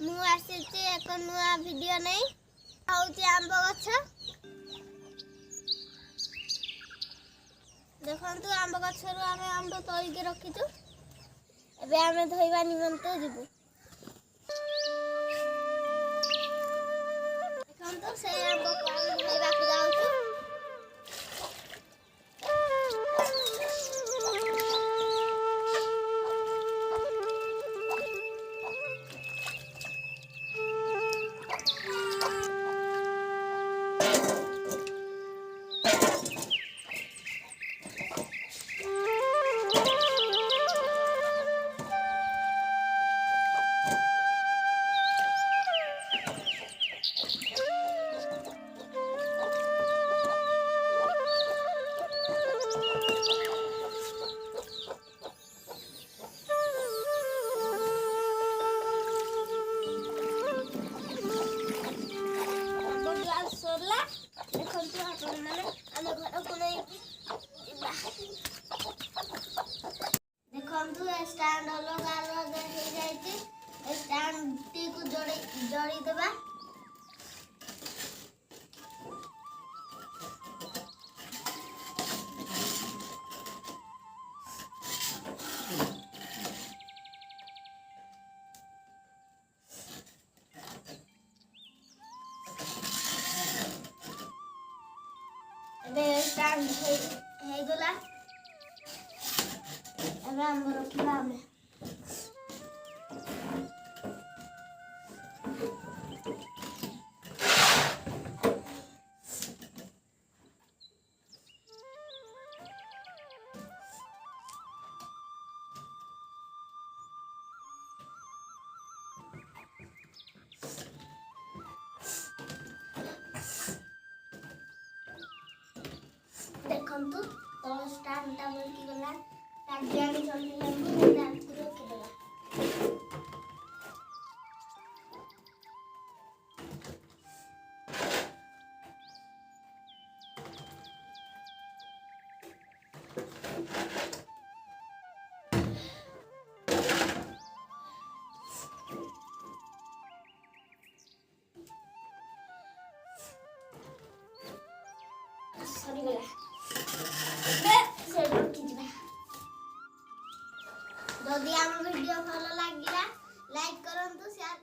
मु आसीची एक नुआ वीडियो नहीं आउची आंब गछ देखंतु आंब गछरु आमे आंब तोल के रखिछु एबे आमे धोइबा निमंते जिबु देखंतु से आंब को आमे धोइबा को जाउछु स्टैंड अलग अलग हो जाइए स्टैंड टी को जोड़ी देबा एबे स्टैंड हे गला एबे हम रखिबा हमें देखंतु तो स्टैंड टेबल की गला तागिया में चलने लगू डाल के रख देला सॉरी गला जदि आम वीडियो भल लगिला लाइक करंतु शेयर